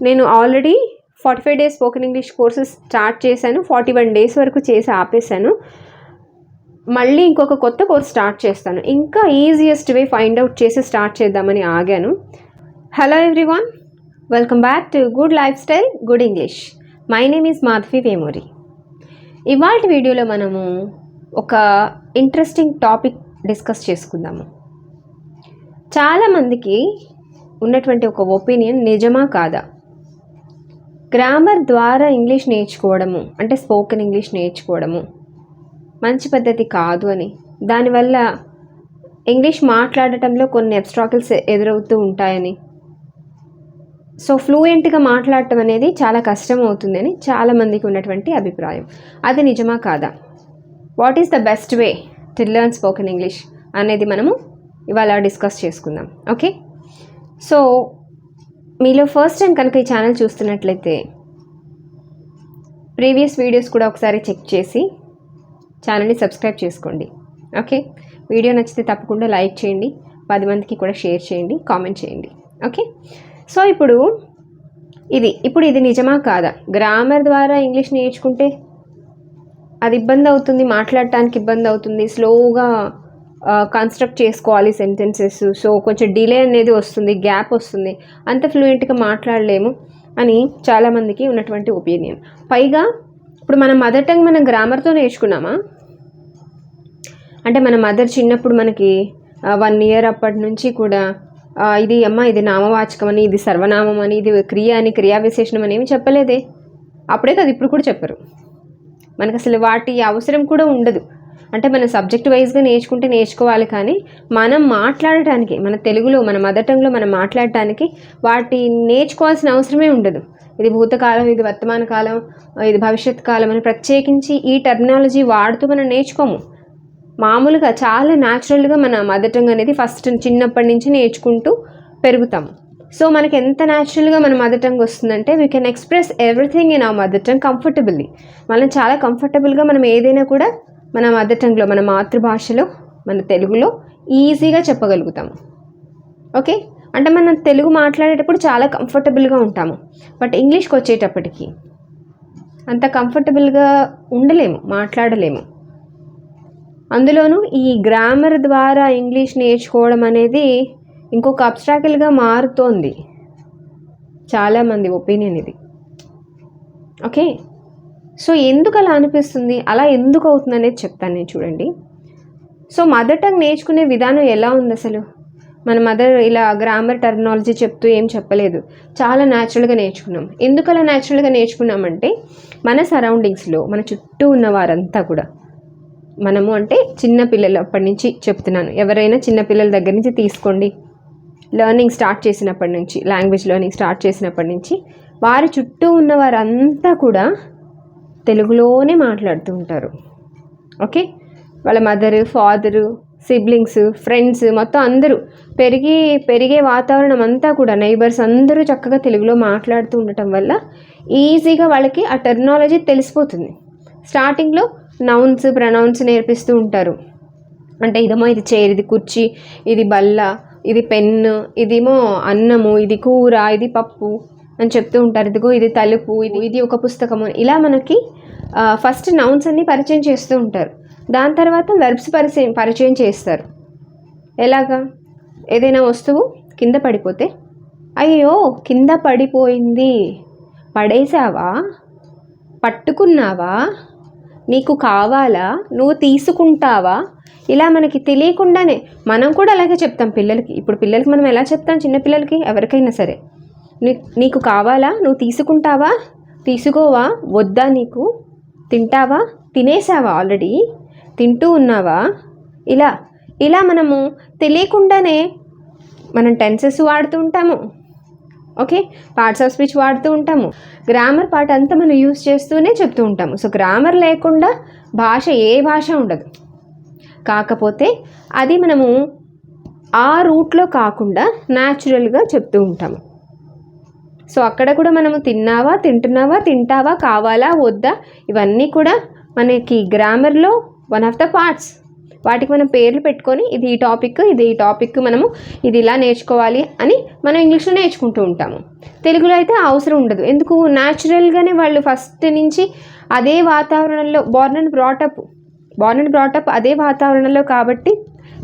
నేను already 45 days spoken English courses start చేశాను. 41 days వరకు చేసి ఆపేశాను. మళ్ళీ ఇంకొక కొత్త కోర్స్ స్టార్ట్ చేస్తాను. ఇంకా ఈజియెస్ట్ వే ఫైండ్ అవుట్ చేసి స్టార్ట్ చేద్దామని ఆగాను. Hello everyone, welcome back to good life style good English. My name is Madhavi Vemuri. ఇవాళ వీడియోలో మనము ఒక ఇంట్రెస్టింగ్ టాపిక్ డిస్కస్ చేసుకుందాము. చాలామందికి ఉన్నటువంటి ఒక ఒపీనియన్ నిజమా కాదా, గ్రామర్ ద్వారా ఇంగ్లీష్ నేర్చుకోవడము అంటే స్పోకెన్ ఇంగ్లీష్ నేర్చుకోవడము మంచి పద్ధతి కాదు అని, దానివల్ల ఇంగ్లీష్ మాట్లాడటంలో కొన్ని అబ్స్ట్రాకిల్స్ ఎదురవుతూ ఉంటాయని, సో ఫ్లూయెంట్గా మాట్లాడటం అనేది చాలా కష్టం అవుతుందని చాలామందికి ఉన్నటువంటి అభిప్రాయం. అది నిజమా కాదా? What is the best way to learn spoken English అనేది మనము ఇవాళ డిస్కస్ చేసుకుందాం. ఓకే, సో మీలో ఫస్ట్ టైం కనుక ఈ ఛానల్ చూస్తున్నట్లయితే ప్రీవియస్ వీడియోస్ కూడా ఒకసారి చెక్ చేసి ఛానల్ని సబ్స్క్రైబ్ చేసుకోండి. ఓకే, వీడియో నచ్చితే తప్పకుండా లైక్ చేయండి, 10 మందికి కూడా షేర్ చేయండి, కామెంట్ చేయండి. ఓకే, సో ఇప్పుడు ఇది నిజమా కాదా? గ్రామర్ ద్వారా ఇంగ్లీష్ నేర్చుకుంటే అది ఇబ్బంది అవుతుంది, మాట్లాడటానికి ఇబ్బంది అవుతుంది, స్లోగా కన్స్ట్రక్ట్ చేసుకోవాలి సెంటెన్సెస్, సో కొంచెం డిలే అనేది వస్తుంది, గ్యాప్ వస్తుంది, అంత ఫ్లూయెంట్గా మాట్లాడలేము అని చాలామందికి ఉన్నటువంటి ఒపీనియన్. పైగా ఇప్పుడు మన మదర్ టంగ్ మనం గ్రామర్తో నేర్చుకున్నామా? అంటే మన మదర్ చిన్నప్పుడు మనకి 1 year అప్పటి నుంచి కూడా ఇది నామవాచకం అని, ఇది సర్వనామం అని, ఇది క్రియ అని, క్రియా విశేషణం అని ఏమి చెప్పలేదే. అప్పుడే కదా, ఇప్పుడు కూడా చెప్పరు. మనకు అసలు వాటి అవసరం కూడా ఉండదు. అంటే మనం సబ్జెక్ట్ వైజ్గా నేర్చుకోవాలి, కానీ మనం మాట్లాడటానికి, మన తెలుగులో, మన మదర్ టంగ్లో మనం మాట్లాడటానికి వాటి నేర్చుకోవాల్సిన అవసరమే ఉండదు. ఇది భూతకాలం, ఇది వర్తమాన కాలం, ఇది భవిష్యత్ కాలం అని ప్రత్యేకించి ఈ టెర్మినాలజీ వాడుతూ మనం నేర్చుకోము. మామూలుగా చాలా న్యాచురల్గా మన మదర్ టంగ్ అనేది ఫస్ట్ చిన్నప్పటి నుంచి నేర్చుకుంటూ పెరుగుతాము. సో మనకి ఎంత న్యాచురల్గా మన మదర్ టంగ్ వస్తుందంటే we can express everything in our mother tongue comfortably. మనం చాలా కంఫర్టబుల్గా మనం ఏదైనా కూడా మన మదర్ టంగ్లో, మన మాతృభాషలో, మన తెలుగులో ఈజీగా చెప్పగలుగుతాము. ఓకే, అంటే మనం తెలుగు మాట్లాడేటప్పుడు చాలా కంఫర్టబుల్గా ఉంటాము, బట్ ఇంగ్లీష్కి వచ్చేటప్పటికి అంత కంఫర్టబుల్గా ఉండలేము, మాట్లాడలేము. అందులోనూ ఈ గ్రామర్ ద్వారా ఇంగ్లీష్ నేర్చుకోవడం అనేది ఇంకొక అబ్స్ట్రాకిల్గా మారుతోంది చాలామంది ఒపీనియన్ ఇది. ఓకే, సో ఎందుకు అలా అనిపిస్తుంది, అలా ఎందుకు అవుతుంది అనేది చెప్తాను నేను. చూడండి, సో మదర్ టంగ్ నేర్చుకునే విధానం ఎలా ఉంది అసలు? మన మదర్ ఇలా గ్రామర్ టర్మినాలజీ చెప్తూ ఏం చెప్పలేదు, చాలా న్యాచురల్గా నేర్చుకున్నాం. ఎందుకు అలా న్యాచురల్గా నేర్చుకున్నామంటే మన సరౌండింగ్స్లో, మన చుట్టూ ఉన్న వారంతా కూడా, మనము అంటే చిన్నపిల్లలు అప్పటి నుంచి చెప్తున్నాను, ఎవరైనా చిన్నపిల్లల దగ్గర నుంచి తీసుకోండి, లెర్నింగ్ స్టార్ట్ చేసినప్పటి నుంచి, లాంగ్వేజ్ లెర్నింగ్ స్టార్ట్ చేసినప్పటి నుంచి వారి చుట్టూ ఉన్న వారంతా కూడా తెలుగులోనే మాట్లాడుతూ ఉంటారు. ఓకే, వాళ్ళ మదరు, ఫాదరు, సిబ్లింగ్స్, ఫ్రెండ్స్ మొత్తం అందరూ పెరిగే వాతావరణం అంతా కూడా, నైబర్స్ అందరూ చక్కగా తెలుగులో మాట్లాడుతూ ఉండటం వల్ల ఈజీగా వాళ్ళకి ఆ టెర్మినాలజీ తెలిసిపోతుంది. స్టార్టింగ్లో నౌన్స్, ప్రొనౌన్స్ నేర్పిస్తూ ఉంటారు. అంటే ఇదేమో ఇది చైర్, ఇది కుర్చీ, ఇది బల్ల, ఇది పెన్ను, ఇదేమో అన్నము, ఇది కూర, ఇది పప్పు అని చెప్తూ ఉంటారు. ఇదిగో ఇది తలుపు, ఇది ఒక పుస్తకము. ఇలా మనకి ఫస్ట్ నౌన్స్ అన్నీ పరిచయం చేస్తూ ఉంటారు. దాని తర్వాత వెర్బ్స్ పరిచయం చేస్తారు. ఎలాగా? ఏదైనా వస్తువు కింద పడిపోతే, అయ్యో కింద పడిపోయింది, పడేసావా, పట్టుకున్నావా, నీకు కావాలా, నువ్వు తీసుకుంటావా, ఇలా మనకి తెలియకుండానే మనం కూడా అలాగే చెప్తాం పిల్లలకి. ఇప్పుడు పిల్లలకి మనం ఎలా చెప్తాం, చిన్నపిల్లలకి ఎవరికైనా సరే, నీకు కావాలా, నువ్వు తీసుకుంటావా, తీసుకోవా, వద్దా, నీకు తింటావా, తినేసావా, ఆల్రెడీ తింటూ ఉన్నావా, ఇలా మనము తెలియకుండానే మనం టెన్సెస్ వాడుతూ ఉంటాము. ఓకే, పార్ట్స్ ఆఫ్ స్పీచ్ వాడుతూ ఉంటాము. గ్రామర్ పార్ట్ అంతా మనం యూజ్ చేస్తూనే చెప్తూ ఉంటాము. సో గ్రామర్ లేకుండా ఏ భాష ఉండదు. కాకపోతే అది మనము ఆ రూట్లో కాకుండా న్యాచురల్గా చెప్తూ ఉంటాము. సో అక్కడ కూడా మనము తిన్నావా, తింటున్నావా, తింటావా, కావాలా, వద్దా, ఇవన్నీ కూడా మనకి గ్రామర్లో వన్ ఆఫ్ ద పార్ట్స్. వాటికి మనం పేర్లు పెట్టుకొని ఇది ఈ టాపిక్ మనము ఇది ఇలా నేర్చుకోవాలి అని మనం ఇంగ్లీష్లో నేర్చుకుంటూ ఉంటాము. తెలుగులో అయితే అవసరం ఉండదు. ఎందుకు? న్యాచురల్గానే వాళ్ళు ఫస్ట్ నుంచి అదే వాతావరణంలో బార్న్ అండ్ బ్రాటప్ అదే వాతావరణంలో కాబట్టి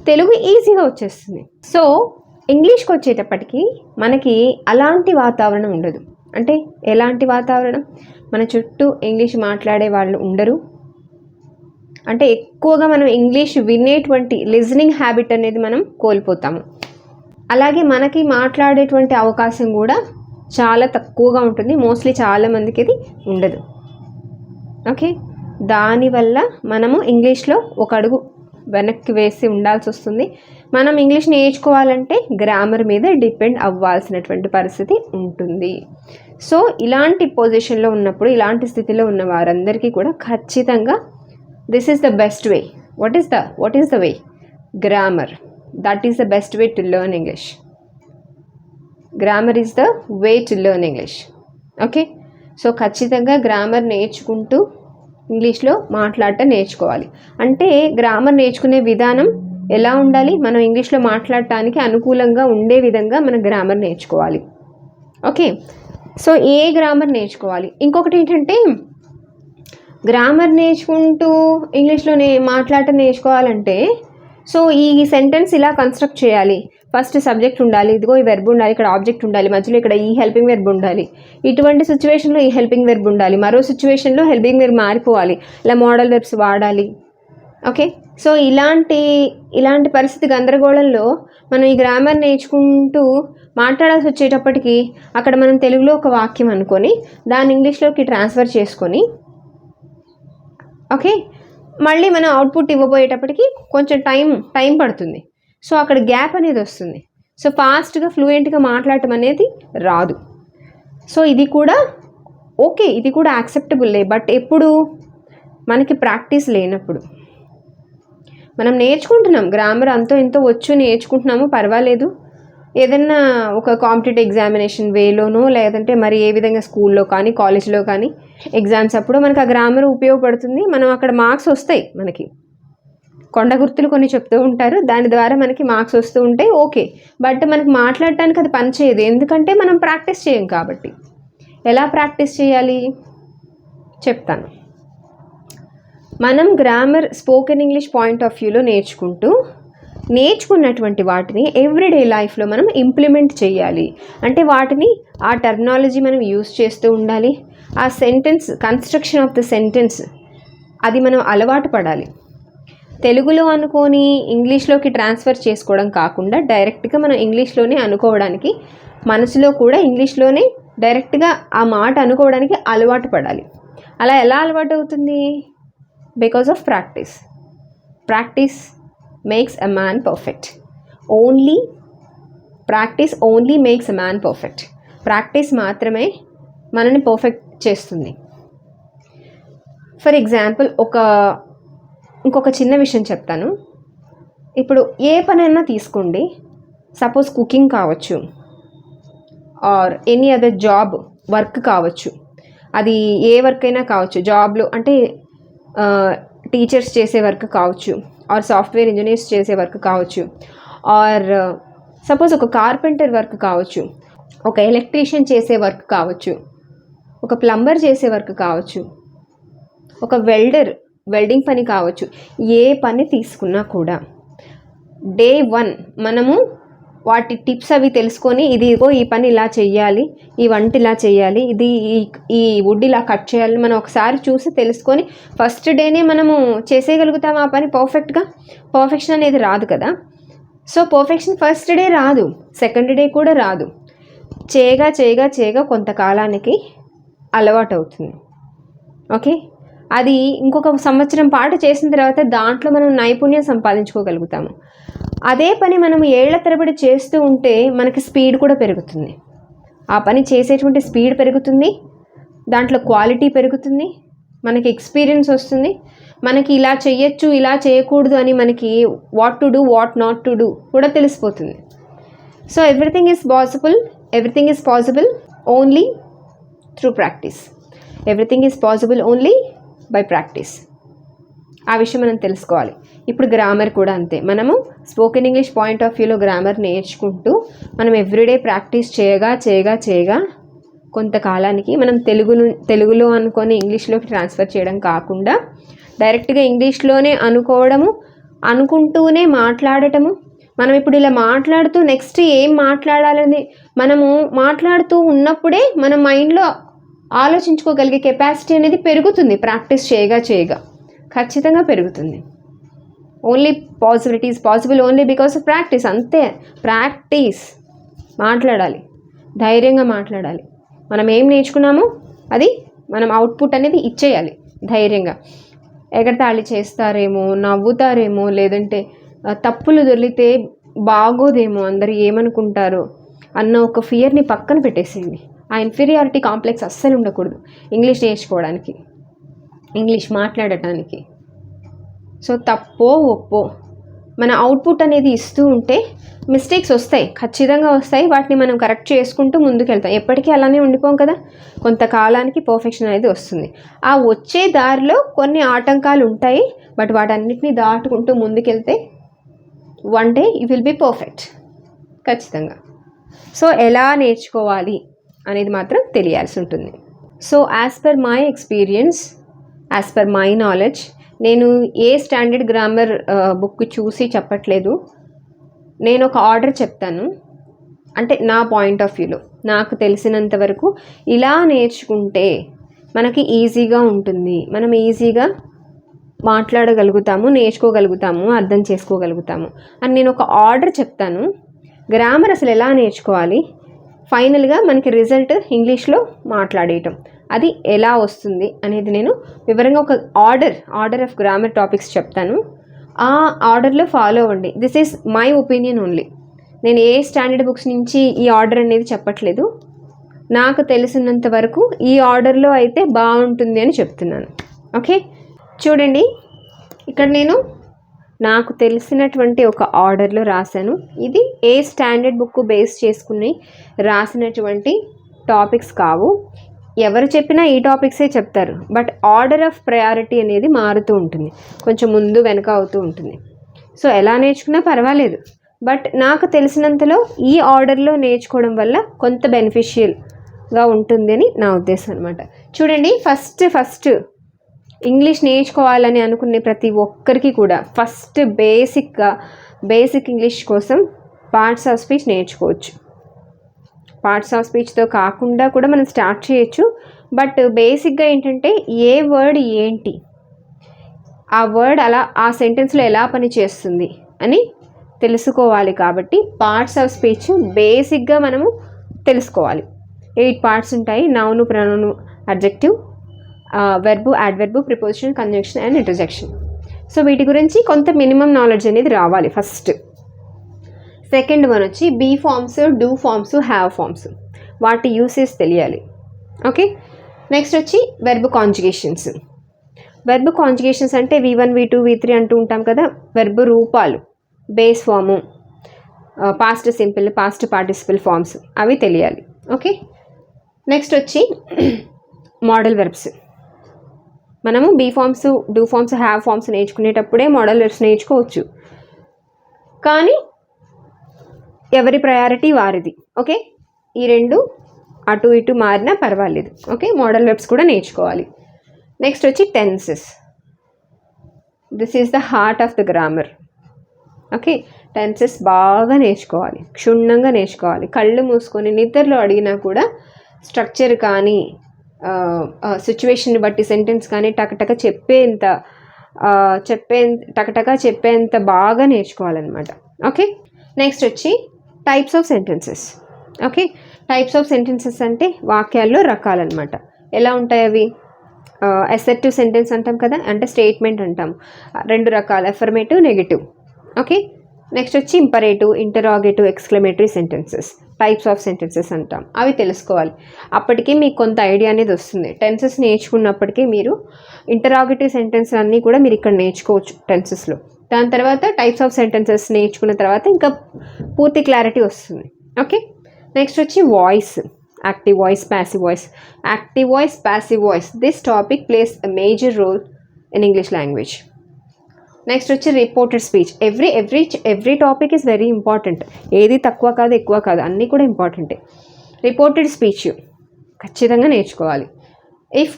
తెలుగు ఈజీగా వచ్చేస్తుంది. సో ఇంగ్లీష్కి వచ్చేటప్పటికి మనకి అలాంటి వాతావరణం ఉండదు. అంటే ఎలాంటి వాతావరణం? మన చుట్టూ ఇంగ్లీష్ మాట్లాడే వాళ్ళు ఉండరు. అంటే ఎక్కువగా మనం ఇంగ్లీష్ వినేటువంటి లిజనింగ్ హ్యాబిట్ అనేది మనం కోల్పోతాము. అలాగే మనకి మాట్లాడేటువంటి అవకాశం కూడా చాలా తక్కువగా ఉంటుంది. మోస్ట్లీ చాలామందికి ఇది ఉండదు. ఓకే, దానివల్ల మనము ఇంగ్లీష్లో ఒక అడుగు వెనక్కి వేసి ఉండాల్సి వస్తుంది. మనం ఇంగ్లీష్ నేర్చుకోవాలంటే గ్రామర్ మీద డిపెండ్ అవ్వాల్సినటువంటి పరిస్థితి ఉంటుంది. సో ఇలాంటి పొజిషన్లో ఉన్నప్పుడు, ఇలాంటి స్థితిలో ఉన్న వారందరికీ కూడా ఖచ్చితంగా this is the best way. What is the way? Grammar. That is the best way to learn English. Grammar is the way to learn English. Okay, so ఖచ్చితంగా గ్రామర్ నేర్చుకుంటూ ఇంగ్లీష్లో మాట్లాడటం నేర్చుకోవాలి. అంటే గ్రామర్ నేర్చుకునే విధానం ఎలా ఉండాలి? మనం ఇంగ్లీష్లో మాట్లాడటానికి అనుకూలంగా ఉండే విధంగా మనం గ్రామర్ నేర్చుకోవాలి. ఓకే, సో ఏ గ్రామర్ నేర్చుకోవాలి? ఇంకొకటి ఏంటంటే, గ్రామర్ నేర్చుకుంటూ ఇంగ్లీష్లోనే మాట్లాడటం నేర్చుకోవాలంటే, సో ఈ సెంటెన్స్ ఇలా కన్స్ట్రక్ట్ చేయాలి. ఫస్ట్ సబ్జెక్ట్ ఉండాలి, ఇదిగో ఈ వెర్బ్ ఉండాలి, ఇక్కడ ఆబ్జెక్ట్ ఉండాలి, మధ్యలో ఇక్కడ ఈ హెల్పింగ్ వెర్బ్ ఉండాలి, ఇటువంటి సిచ్యువేషన్లో ఈ హెల్పింగ్ వెర్బ్ ఉండాలి, మరో సిచ్యువేషన్లో హెల్పింగ్ వెర్బ్ మారిపోవాలి, ఇలా మోడల్ వెర్బ్స్ వాడాలి. ఓకే, సో ఇలాంటి పరిస్థితి గందరగోళంలో మనం ఈ గ్రామర్ నేర్చుకుంటూ మాట్లాడాల్సి వచ్చేటప్పటికి అక్కడ మనం తెలుగులో ఒక వాక్యం అనుకొని దాన్ని ఇంగ్లీష్లోకి ట్రాన్స్ఫర్ చేసుకొని, ఓకే, మళ్ళీ మనం అవుట్పుట్ ఇవ్వబోయేటప్పటికి కొంచెం టైం పడుతుంది. సో అక్కడ గ్యాప్ అనేది వస్తుంది. సో ఫాస్ట్గా ఫ్లూయెంట్గా మాట్లాడటం అనేది రాదు. సో ఇది కూడా ఓకే, ఇది కూడా యాక్సెప్టబుల్లే. బట్ ఎప్పుడు? మనకి ప్రాక్టీస్ లేనప్పుడు. మనం నేర్చుకుంటున్నాం, గ్రామర్ అంతో ఇంతో వచ్చు, నేర్చుకుంటున్నాము, పర్వాలేదు. ఏదన్నా ఒక కాంపిటేటివ్ ఎగ్జామినేషన్ వేలోనో, లేదంటే మరి ఏ విధంగా స్కూల్లో కానీ కాలేజ్లో కానీ ఎగ్జామ్స్ అప్పుడు మనకు ఆ గ్రామర్ ఉపయోగపడుతుంది. మనం అక్కడ మార్క్స్ వస్తాయి. మనకి కొండ గుర్తులు కొన్ని చెప్తూ ఉంటారు, దాని ద్వారా మనకి మార్క్స్ వస్తూ ఉంటాయి. ఓకే, బట్ మనకి మాట్లాడటానికి అది పనిచేయదు. ఎందుకంటే మనం ప్రాక్టీస్ చేయం కాబట్టి. ఎలా ప్రాక్టీస్ చేయాలి చెప్తాను. మనం grammar spoken English point of వ్యూలో నేర్చుకున్నటువంటి వాటిని ఎవ్రీడే లైఫ్లో మనం ఇంప్లిమెంట్ చేయాలి. అంటే వాటిని, ఆ టర్మినాలజీ మనం యూజ్ చేస్తూ ఉండాలి. ఆ sentence construction of the sentence అది మనం అలవాటు పడాలి. తెలుగులో అనుకొని ఇంగ్లీష్లోకి ట్రాన్స్ఫర్ చేసుకోవడం కాకుండా డైరెక్ట్గా మనం ఇంగ్లీష్లోనే అనుకోవడానికి, మనసులో కూడా ఇంగ్లీష్లోనే డైరెక్ట్గా ఆ మాట అనుకోవడానికి అలవాటు పడాలి. అలా ఎలా అలవాటు అవుతుంది? Because of practice makes a man perfect. Practice only makes a man perfect. Practice మాత్రమే మనని పర్ఫెక్ట్ చేస్తుంది. ఫర్ ఎగ్జాంపుల్ ఇంకొక చిన్న విషయం చెప్తాను. ఇప్పుడు ఏ పనైనా తీసుకోండి, సపోజ్ కుకింగ్ కావచ్చు, ఆర్ ఎనీ అదర్ వర్క్ కావచ్చు, అది ఏ వర్క్ అయినా కావచ్చు. జాబ్లో అంటే టీచర్స్ చేసే వర్క్ కావచ్చు, ఆర్ సాఫ్ట్వేర్ ఇంజనీర్స్ చేసే వర్క్ కావచ్చు, ఆర్ సపోజ్ ఒక కార్పెంటర్ వర్క్ కావచ్చు, ఒక ఎలక్ట్రీషియన్ చేసే వర్క్ కావచ్చు, ఒక ప్లంబర్ చేసే వర్క్ కావచ్చు, ఒక వెల్డింగ్ పని కావచ్చు. ఏ పని తీసుకున్నా కూడా డే 1 మనము వాటి టిప్స్ అవి తెలుసుకొని, ఇదిగో ఈ పని ఇలా చేయాలి, ఈ వంట ఇలా చేయాలి, ఇది ఈ వుడ్ ఇలా కట్ చేయాలి, మనం ఒకసారి చూసి తెలుసుకొని ఫస్ట్ డేనే మనము చేసేయగలుగుతాం ఆ పని పర్ఫెక్షన్ అనేది రాదు కదా. సో పర్ఫెక్షన్ ఫస్ట్ డే రాదు, సెకండ్ డే కూడా రాదు. చేయగా కొంతకాలానికి అలవాటు అవుతుంది. ఓకే, అది ఇంకొక సంవత్సరం పాటు చేసిన తర్వాత దాంట్లో మనం నైపుణ్యం సంపాదించుకోగలుగుతాము. అదే పని మనం ఏళ్ల తరబడి చేస్తూ ఉంటే మనకి స్పీడ్ కూడా పెరుగుతుంది. ఆ పని చేసేటువంటి స్పీడ్ పెరుగుతుంది, దాంట్లో క్వాలిటీ పెరుగుతుంది, మనకి ఎక్స్పీరియన్స్ వస్తుంది. మనకి ఇలా చేయొచ్చు, ఇలా చేయకూడదు అని మనకి what to do, what not to do కూడా తెలిసిపోతుంది. So everything is possible only through practice. Everything is possible only by practice. ఆ విషయం మనం తెలుసుకోవాలి. ఇప్పుడు గ్రామర్ కూడా అంతే. మనము స్పోకెన్ ఇంగ్లీష్ పాయింట్ ఆఫ్ వ్యూలో గ్రామర్ నేర్చుకుంటూ మనం ఎవ్రీడే ప్రాక్టీస్ చేయగా కొంతకాలానికి మనం తెలుగులో అనుకొని ఇంగ్లీష్లోకి ట్రాన్స్ఫర్ చేయడం కాకుండా డైరెక్ట్గా ఇంగ్లీష్లోనే అనుకుంటూనే మాట్లాడటము. మనం ఇప్పుడు ఇలా మాట్లాడుతూ నెక్స్ట్ ఏం మాట్లాడాలని మనము మాట్లాడుతూ ఉన్నప్పుడే మన మైండ్లో ఆలోచించుకోగలిగే కెపాసిటీ అనేది పెరుగుతుంది. ప్రాక్టీస్ చేయగా ఖచ్చితంగా పెరుగుతుంది. Only possibility is possible only because of practice. అంతే, ప్రాక్టీస్. మాట్లాడాలి, ధైర్యంగా మాట్లాడాలి. మనం ఏం నేర్చుకున్నామో అది మనం అవుట్పుట్ అనేది ఇచ్చేయాలి ధైర్యంగా. ఎగతాళి చేస్తారేమో, నవ్వుతారేమో, లేదంటే తప్పులు దొరికితే బాగోదేమో, అందరు ఏమనుకుంటారో అన్న ఒక ఫియర్ని పక్కన పెట్టేసేయండి. ఆ ఇన్ఫీరియారిటీ కాంప్లెక్స్ అస్సలు ఉండకూడదు ఇంగ్లీష్ నేర్చుకోవడానికి, ఇంగ్లీష్ మాట్లాడటానికి. సో తప్పో ఒప్పో మన అవుట్పుట్ అనేది ఇస్తూ ఉంటే మిస్టేక్స్ వస్తాయి, ఖచ్చితంగా వస్తాయి. వాటిని మనం కరెక్ట్ చేసుకుంటూ ముందుకెళ్తాం. ఎప్పటికీ అలానే ఉండిపోం కదా, కొంతకాలానికి పర్ఫెక్షన్ అనేది వస్తుంది. ఆ వచ్చే దారిలో కొన్ని ఆటంకాలు ఉంటాయి, బట్ వాటన్నిటిని దాటుకుంటూ ముందుకెళ్తే one day you will be perfect ఖచ్చితంగా. సో ఎలా నేర్చుకోవాలి అనేది మాత్రం తెలియాల్సి ఉంటుంది. So as per my experience, as per my knowledge, నేను ఏ స్టాండర్డ్ గ్రామర్ బుక్ చూసి చెప్పట్లేదు. నేను ఒక ఆర్డర్ చెప్తాను, అంటే నా పాయింట్ ఆఫ్ వ్యూలో నాకు తెలిసినంత వరకు ఇలా నేర్చుకుంటే మనకి ఈజీగా ఉంటుంది, మనం ఈజీగా మాట్లాడగలుగుతాము, నేర్చుకోగలుగుతాము, అర్థం చేసుకోగలుగుతాము అని నేను ఒక ఆర్డర్ చెప్తాను. గ్రామర్ అసలు ఎలా నేర్చుకోవాలి, ఫైనల్గా మనకి రిజల్ట్ ఇంగ్లీష్లో మాట్లాడేయటం, అది ఎలా వస్తుంది అనేది నేను వివరంగా ఒక ఆర్డర్ ఆఫ్ గ్రామర్ టాపిక్స్ చెప్తాను. ఆ ఆర్డర్లో ఫాలో అవ్వండి. This is my opinion only. నేను ఏ స్టాండర్డ్ బుక్స్ నుంచి ఈ ఆర్డర్ అనేది చెప్పట్లేదు. నాకు తెలిసినంత వరకు ఈ ఆర్డర్లో అయితే బాగుంటుంది అని చెప్తున్నాను. ఓకే, చూడండి ఇక్కడ నేను నాకు తెలిసినటువంటి ఒక ఆర్డర్లో రాశాను. ఇది ఏ స్టాండర్డ్ బుక్ బేస్ చేసుకుని రాసినటువంటి టాపిక్స్ కావు. ఎవరు చెప్పినా ఈ టాపిక్సే చెప్తారు, బట్ ఆర్డర్ ఆఫ్ ప్రయారిటీ అనేది మారుతూ ఉంటుంది, కొంచెం ముందు వెనక అవుతూ ఉంటుంది. సో ఎలా నేర్చుకున్నా పర్వాలేదు, బట్ నాకు తెలిసినంతలో ఈ ఆర్డర్లో నేర్చుకోవడం వల్ల కొంత బెనిఫిషియల్గా ఉంటుంది అని నా ఉద్దేశం అనమాట. చూడండి, ఫస్ట్ ఇంగ్లీష్ నేర్చుకోవాలని అనుకునే ప్రతి ఒక్కరికి కూడా ఫస్ట్ బేసిక్ ఇంగ్లీష్ కోసం పార్ట్స్ ఆఫ్ స్పీచ్ నేర్చుకోవచ్చు. పార్ట్స్ ఆఫ్ స్పీచ్తో కాకుండా కూడా మనం స్టార్ట్ చేయొచ్చు, బట్ బేసిక్గా ఏంటంటే ఏ వర్డ్ ఏంటి, ఆ వర్డ్ అలా ఆ సెంటెన్స్లో ఎలా పని చేస్తుంది అని తెలుసుకోవాలి. కాబట్టి పార్ట్స్ ఆఫ్ స్పీచ్ బేసిక్గా మనము తెలుసుకోవాలి. 8 పార్ట్స్ ఉంటాయి: noun, pronoun, adjective, verb, adverb, preposition, conjunction and interjection. So వీటి గురించి కొంత మినిమం నాలెడ్జ్ అనేది రావాలి ఫస్ట్. సెకండ్ వన్ వచ్చి be forms, do forms, have forms, వాటి యూసేజ్ తెలియాలి. ఓకే, నెక్స్ట్ వచ్చి వెర్బ్ కాంజుగేషన్స్. వెర్బ్ కాంజుగేషన్స్ అంటే V1, V2, V3 అంటూ ఉంటాం కదా, వెర్బ్ రూపాలు, base form, past simple, past participle forms, అవి తెలియాలి. ఓకే, నెక్స్ట్ వచ్చి మోడల్ వెర్బ్స్. మనము be forms, do forms, have forms నేర్చుకునేటప్పుడే model verbs నేర్చుకోవచ్చు, కానీ ఎవరి ప్రయారిటీ వారిది. ఓకే, ఈ రెండు అటు ఇటు మారినా పర్వాలేదు. ఓకే, మోడల్ వెర్బ్స్ కూడా నేర్చుకోవాలి. నెక్స్ట్ వచ్చి tenses. This is the heart of the grammar. Okay, tenses బాగా నేర్చుకోవాలి, క్షుణ్ణంగా నేర్చుకోవాలి. కళ్ళు మూసుకొని నిద్రలో అడిగినా కూడా స్ట్రక్చర్ కానీ సిచ్యువేషన్ని బట్టి సెంటెన్స్ కానీ టకటక చెప్పేంత బాగా నేర్చుకోవాలన్నమాట. ఓకే, నెక్స్ట్ వచ్చి types of sentences. Okay, types of sentences అంటే వాక్యాల్లో రకాలన్నమాట. ఎలా ఉంటాయి అవి? అసర్టివ్ సెంటెన్స్ అంటాం కదా, అంటే స్టేట్మెంట్ అంటాం, 2 రకాలు, అఫర్మేటివ్, నెగటివ్. ఓకే, నెక్స్ట్ వచ్చి imperative, interrogative, exclamatory sentences, types of sentences అంటాం. అవి తెలుసుకోవాలి. అప్పటికే మీకు కొంత ఐడియా అనేది వస్తుంది. టెన్సెస్ నేర్చుకున్నప్పటికీ మీరు ఇంటరాగేటివ్ సెంటెన్స్ అన్నీ కూడా మీరు ఇక్కడ నేర్చుకోవచ్చు టెన్సెస్లో. దాని తర్వాత టైప్స్ ఆఫ్ సెంటెన్సెస్ నేర్చుకున్న తర్వాత ఇంకా పూర్తి క్లారిటీ వస్తుంది. ఓకే, నెక్స్ట్ వచ్చి voice, active voice, passive voice. Active voice, passive voice, this topic plays a major role in English language. Next వచ్చి reported speech. Every topic is very important. ఏది తక్కువ కాదు ఎక్కువ కాదు, అన్నీ కూడా ఇంపార్టెంటే. రిపోర్టెడ్ స్పీచ్ ఖచ్చితంగా నేర్చుకోవాలి. ఇఫ్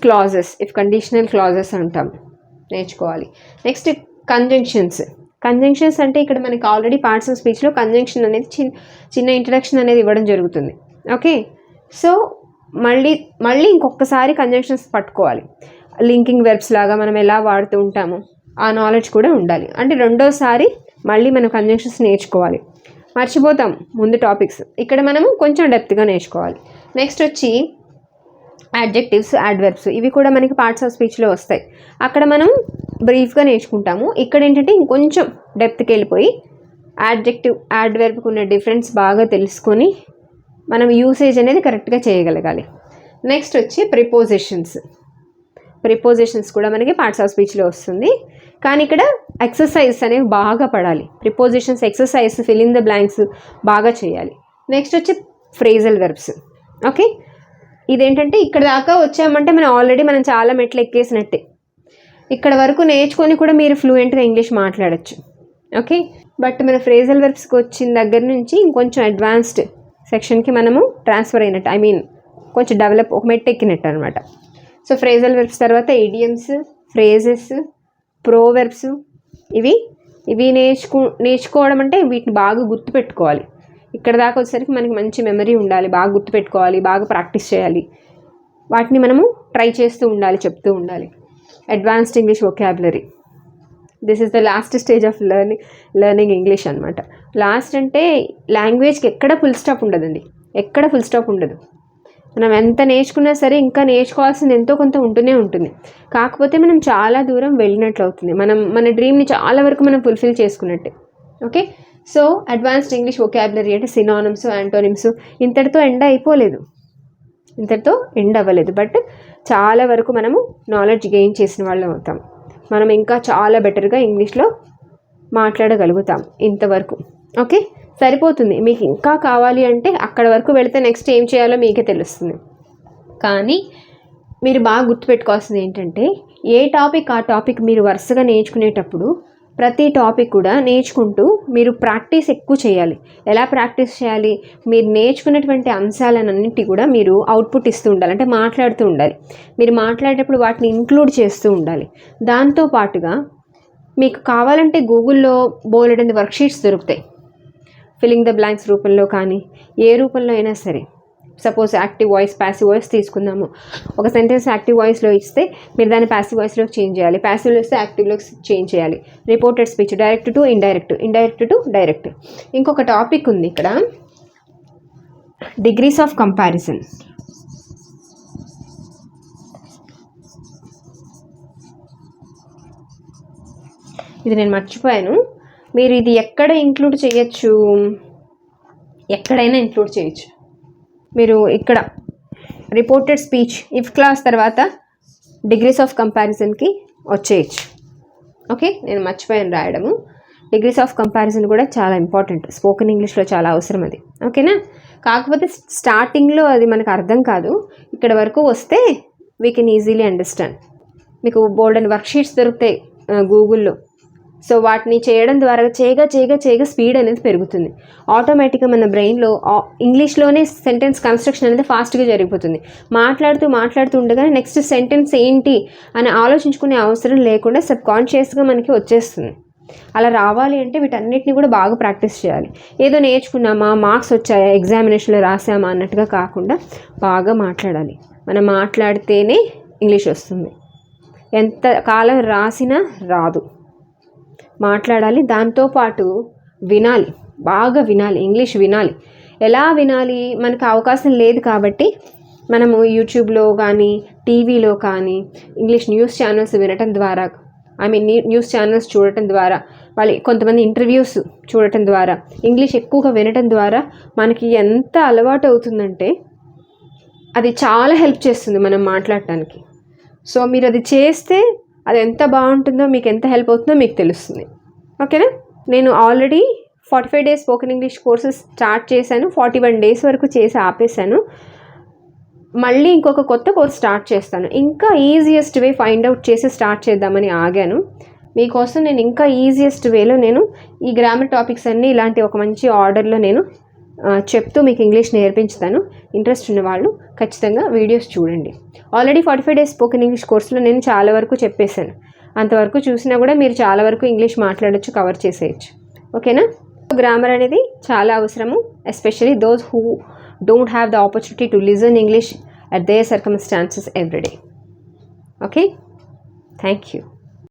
కండిషనల్ క్లాజెస్ అంటాం, నేర్చుకోవాలి. నెక్స్ట్ కంజంక్షన్స్ అంటే ఇక్కడ మనకి ఆల్రెడీ పార్ట్స్ ఆఫ్ స్పీచ్లో కంజంక్షన్ అనేది చిన్న ఇంట్రడక్షన్ అనేది ఇవ్వడం జరుగుతుంది. ఓకే, సో మళ్ళీ ఇంకొకసారి కంజంక్షన్స్ పట్టుకోవాలి. లింకింగ్ వెర్బ్స్ లాగా మనం ఎలా వాడుతూ ఉంటామో ఆ నాలెడ్జ్ కూడా ఉండాలి. అంటే రెండోసారి మళ్ళీ మనం కంజంక్షన్స్ నేర్చుకోవాలి. మర్చిపోతాం ముందు టాపిక్స్, ఇక్కడ మనము కొంచెం డెప్త్గా నేర్చుకోవాలి. నెక్స్ట్ వచ్చి యాడ్జెక్టివ్స్, యాడ్వర్బ్స్. ఇవి కూడా మనకి పార్ట్స్ ఆఫ్ స్పీచ్లో వస్తాయి. అక్కడ మనం బ్రీఫ్గా నేర్చుకుంటాము. ఇక్కడ ఏంటంటే ఇంకొంచెం డెప్త్కి వెళ్ళిపోయి యాడ్జెక్టివ్, యాడ్వర్బ్కి ఉన్న డిఫరెన్స్ బాగా తెలుసుకొని మనం యూసేజ్ అనేది కరెక్ట్గా చేయగలగాలి. నెక్స్ట్ వచ్చి ప్రిపోజిషన్స్ కూడా మనకి పార్ట్స్ ఆఫ్ స్పీచ్లో వస్తుంది. కానీ ఇక్కడ ఎక్సర్సైజ్ అనేవి బాగా పడాలి. Prepositions exercise, fill in the blanks బాగా చేయాలి. నెక్స్ట్ వచ్చి ఫ్రేజల్ వెర్బ్స్. ఓకే, ఇదేంటంటే ఇక్కడ దాకా వచ్చామంటే మనం చాలా మెట్లు ఎక్కేసినట్టే. ఇక్కడ వరకు నేర్చుకొని కూడా మీరు ఫ్లూయెంట్గా ఇంగ్లీష్ మాట్లాడచ్చు. ఓకే, బట్ మన ఫ్రేజల్ వెర్బ్స్కి వచ్చిన దగ్గర నుంచి ఇంకొంచెం అడ్వాన్స్డ్ సెక్షన్కి మనము ట్రాన్స్ఫర్ అయినట్టు, కొంచెం డెవలప్, ఒక మెట్టు ఎక్కినట్టు అనమాట. సో ఫ్రేజల్ వెర్బ్స్ తర్వాత ఇడియమ్స్, ఫ్రేజెస్, ప్రోవెర్బ్స్, ఇవి నేర్చుకోవడం అంటే వీటిని బాగా గుర్తుపెట్టుకోవాలి. ఇక్కడ దాకా వచ్చేసరికి మనకి మంచి మెమరీ ఉండాలి, బాగా గుర్తుపెట్టుకోవాలి, బాగా ప్రాక్టీస్ చేయాలి. వాటిని మనము ట్రై చేస్తూ ఉండాలి, చెప్తూ ఉండాలి. Advanced English vocabulary, this is the last stage of learning English అనమాట. లాస్ట్ అంటే లాంగ్వేజ్కి ఎక్కడ ఫుల్ స్టాప్ ఉండదండి, ఎక్కడ ఫుల్ స్టాప్ ఉండదు. మనం ఎంత నేర్చుకున్నా సరే ఇంకా నేర్చుకోవాల్సింది ఎంతో కొంత ఉంటూనే ఉంటుంది. కాకపోతే మనం చాలా దూరం వెళ్ళినట్లు అవుతుంది. మన డ్రీమ్ని చాలా వరకు మనం ఫుల్ఫిల్ చేసుకున్నట్టే. Okay, so advanced English vocabulary అంటే సినానిమ్స్, యాంటోనిమ్స్ ఇంతటితో ఎండ్ అవ్వలేదు. బట్ చాలా వరకు మనము నాలెడ్జ్ గెయిన్ చేసిన వాళ్ళం అవుతాం. మనం ఇంకా చాలా బెటర్గా ఇంగ్లీష్లో మాట్లాడగలుగుతాం ఇంతవరకు. ఓకే, సరిపోతుంది. మీకు ఇంకా కావాలి అంటే అక్కడ వరకు వెళితే నెక్స్ట్ ఏం చేయాలో మీకే తెలుస్తుంది. కానీ మీరు బాగా గుర్తుపెట్టుకోవాల్సింది ఏంటంటే, ఏ టాపిక్ ఆ టాపిక్ మీరు వరుసగా నేర్చుకునేటప్పుడు ప్రతి టాపిక్ కూడా నేర్చుకుంటూ మీరు ప్రాక్టీస్ ఎక్కువ చేయాలి. ఎలా ప్రాక్టీస్ చేయాలి? మీరు నేర్చుకున్నటువంటి అంశాలన్నింటి కూడా మీరు అవుట్పుట్ ఇస్తూ ఉండాలి, అంటే మాట్లాడుతూ ఉండాలి. మీరు మాట్లాడేటప్పుడు వాటిని ఇంక్లూడ్ చేస్తూ ఉండాలి. దాంతోపాటుగా మీకు కావాలంటే గూగుల్లో బోలెడన్ని వర్క్షీట్స్ దొరుకుతాయి, ఫిల్లింగ్ ద బ్లాంక్స్ రూపంలో కానీ ఏ రూపంలో అయినా సరే. Suppose active voice, passive voice తీసుకుందాము. ఒక సెంటెన్స్ యాక్టివ్ వాయిస్లో ఇస్తే మీరు దాన్ని ప్యాసివ్ వాయిస్లోకి చేంజ్ చేయాలి, ప్యాసివ్లో ఇస్తే యాక్టివ్లోకి చేంజ్ చేయాలి. Reported speech, direct to indirect, indirect to direct. ఇంకొక టాపిక్ ఉంది ఇక్కడ, డిగ్రీస్ ఆఫ్ కంపారిజన్. ఇది నేను మర్చిపోయాను. మీరు ఇది ఎక్కడ ఇంక్లూడ్ చేయొచ్చు? ఎక్కడైనా ఇంక్లూడ్ చేయొచ్చు. మీరు ఇక్కడ రిపోర్టెడ్ స్పీచ్, ఇఫ్ క్లాస్ తర్వాత డిగ్రీస్ ఆఫ్ కంపారిజన్కి వచ్చేయచ్చు. ఓకే, నేను మర్చిపోయాను రాయడము. డిగ్రీస్ ఆఫ్ కంపారిజన్ కూడా చాలా ఇంపార్టెంట్, స్పోకెన్ ఇంగ్లీష్లో చాలా అవసరం అది. ఓకేనా? కాకపోతే స్టార్టింగ్లో అది మనకు అర్థం కాదు, ఇక్కడ వరకు వస్తే వీ కెన్ ఈజీలీ అండర్స్టాండ్. మీకు బోల్డ్ అండ్ వర్క్షీట్స్ దొరుకుతాయి గూగుల్లో. సో వాటిని చేయడం ద్వారా చేయగా స్పీడ్ అనేది పెరుగుతుంది. ఆటోమేటిక్గా మన బ్రెయిన్లో ఇంగ్లీష్లోనే సెంటెన్స్ కన్స్ట్రక్షన్ అనేది ఫాస్ట్గా జరిగిపోతుంది. మాట్లాడుతూ ఉండగానే నెక్స్ట్ సెంటెన్స్ ఏంటి అని ఆలోచించుకునే అవసరం లేకుండా సబ్కాన్షియస్గా మనకి వచ్చేస్తుంది. అలా రావాలి అంటే వీటన్నిటిని కూడా బాగా ప్రాక్టీస్ చేయాలి. ఏదో నేర్చుకున్నామా, మార్క్స్ వచ్చాయా, ఎగ్జామినేషన్లో రాసామా అన్నట్టుగా కాకుండా బాగా మాట్లాడాలి. మనం మాట్లాడితేనే ఇంగ్లీష్ వస్తుంది. ఎంత కాలం రాసినా రాదు. మాట్లాడాలి, దాంతోపాటు వినాలి, బాగా వినాలి, ఇంగ్లీష్ వినాలి. ఎలా వినాలి? మనకు అవకాశం లేదు కాబట్టి మనము యూట్యూబ్లో కానీ టీవీలో కానీ ఇంగ్లీష్ న్యూస్ ఛానల్స్ వినటం ద్వారా, న్యూస్ ఛానల్స్ చూడటం ద్వారా, కొంతమంది ఇంటర్వ్యూస్ చూడటం ద్వారా, ఇంగ్లీష్ ఎక్కువగా వినటం ద్వారా మనకి ఎంత అలవాటు అవుతుందంటే అది చాలా హెల్ప్ చేస్తుంది మనం మాట్లాడటానికి. సో మీరు అది చేస్తే అది ఎంత బాగుంటుందో, మీకు ఎంత హెల్ప్ అవుతుందో మీకు తెలుస్తుంది. ఓకేనా? నేను already 45 days spoken English courses start చేశాను. 41 days వరకు చేసి ఆపేశాను. మళ్ళీ ఇంకొక కొత్త కోర్స్ స్టార్ట్ చేస్తాను. ఇంకా ఈజియెస్ట్ వే ఫైండ్ అవుట్ చేసి స్టార్ట్ చేద్దామని ఆగాను. మీకోసం నేను ఇంకా ఈజియెస్ట్ వేలో నేను ఈ గ్రామర్ టాపిక్స్ అన్నీ ఇలాంటి ఒక మంచి ఆర్డర్లో నేను చెప్తూ మీకు ఇంగ్లీష్ నేర్పించుతాను. ఇంట్రెస్ట్ ఉన్న వాళ్ళు ఖచ్చితంగా వీడియోస్ చూడండి. ఆల్రెడీ 45 డేస్ స్పోకెన్ ఇంగ్లీష్ కోర్సులో నేను చాలా వరకు చెప్పేశాను. అంతవరకు చూసినా కూడా మీరు చాలా వరకు ఇంగ్లీష్ మాట్లాడొచ్చు, కవర్ చేసేయచ్చు. ఓకేనా? గ్రామర్ అనేది చాలా అవసరము, especially those who don't have the opportunity to listen English at their circumstances every day. Okay? Thank you.